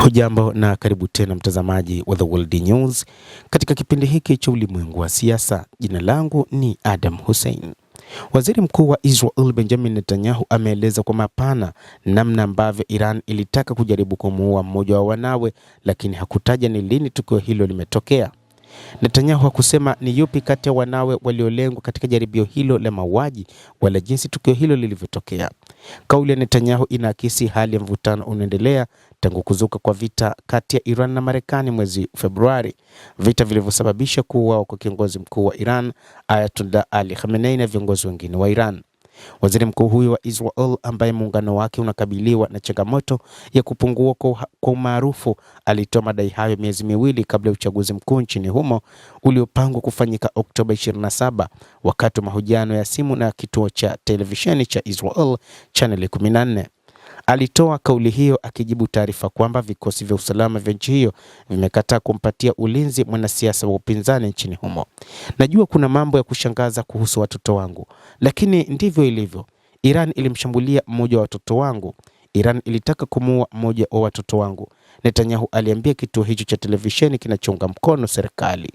Hujambo na karibu tena mtazamaji wa The World News katika kipindi hiki cha ulimwengu wa siasa. Jina langu ni Adam Hussein. Waziri Mkuu wa Israel Benjamin Netanyahu ameeleza kwa mapana namna ambavyo Iran ilitaka kujaribu kumuua mmoja wa wanawe, lakini hakutaja ni lini tukio hilo limetokea. Netanyahu hakusema ni yupi kati ya wanawe waliolengwa katika jaribio hilo la mauaji wala jinsi tukio hilo lilivyotokea. Kauli ya Netanyahu inaakisi hali ya mvutano unaendelea tangu kuzuka kwa vita kati ya Iran na Marekani mwezi Februari, vita vilivyosababisha kuuawa kwa kiongozi mkuu wa Iran Ayatollah Ali Khamenei na viongozi wengine wa Iran. Waziri mkuu huyo wa Israel, ambaye muungano wake unakabiliwa na changamoto ya kupungua kwa umaarufu, alitoa madai hayo miezi miwili kabla ya uchaguzi mkuu nchini humo uliopangwa kufanyika Oktoba 27, wakati wa mahojiano ya simu na kituo cha televisheni cha Israel Channel 14. Alitoa kauli hiyo akijibu taarifa kwamba vikosi vya usalama vya nchi hiyo vimekataa kumpatia ulinzi mwanasiasa wa upinzani nchini humo. Najua kuna mambo ya kushangaza kuhusu watoto wangu, lakini ndivyo ilivyo. Iran ilimshambulia mmoja wa watoto wangu. Iran ilitaka kumuua mmoja wa watoto wangu, Netanyahu aliambia kituo hicho cha televisheni kinachounga mkono serikali.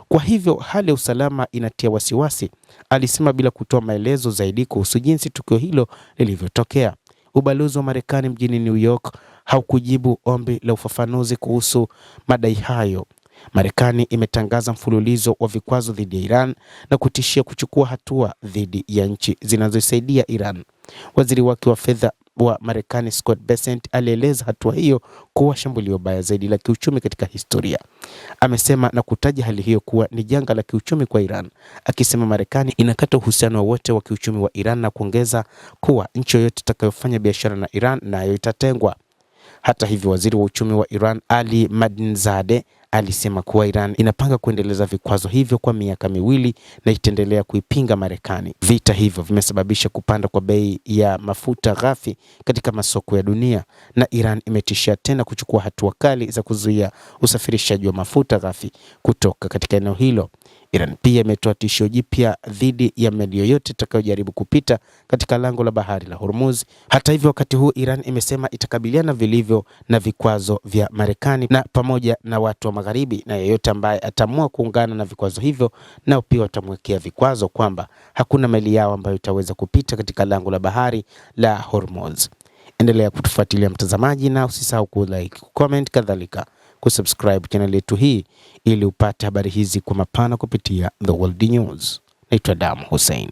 Kwa hivyo hali ya usalama inatia wasiwasi, alisema bila kutoa maelezo zaidi kuhusu jinsi tukio hilo lilivyotokea. Ubalozi wa Marekani mjini New York haukujibu ombi la ufafanuzi kuhusu madai hayo. Marekani imetangaza mfululizo wa vikwazo dhidi ya Iran na kutishia kuchukua hatua dhidi ya nchi zinazosaidia Iran. Waziri wake wa fedha wa Marekani Scott Bessent alieleza hatua hiyo kuwa shambulio baya zaidi la kiuchumi katika historia. Amesema na kutaja hali hiyo kuwa ni janga la kiuchumi kwa Iran, akisema Marekani inakata uhusiano wote wa kiuchumi wa Iran na kuongeza kuwa nchi yoyote itakayofanya biashara na Iran nayo itatengwa. Hata hivyo, waziri wa uchumi wa Iran Ali Madinzadeh alisema kuwa Iran inapanga kuendeleza vikwazo hivyo kwa miaka miwili na itaendelea kuipinga Marekani. Vita hivyo vimesababisha kupanda kwa bei ya mafuta ghafi katika masoko ya dunia, na Iran imetishia tena kuchukua hatua kali za kuzuia usafirishaji wa mafuta ghafi kutoka katika eneo hilo. Iran pia imetoa tishio jipya dhidi ya meli yoyote itakayojaribu kupita katika lango la bahari la Hormuz. Hata hivyo, wakati huu Iran imesema itakabiliana vilivyo na vikwazo vya Marekani na pamoja na watu wa Magharibi, na yeyote ambaye ataamua kuungana na vikwazo hivyo nao pia watamwekea vikwazo, kwamba hakuna meli yao ambayo itaweza kupita katika lango la bahari la Hormuz. Endelea kutufuatilia mtazamaji, na usisahau kulike, comment, kadhalika kusubscribe channel yetu hii ili upate habari hizi kwa mapana kupitia The World News. Naitwa Adam Hussein.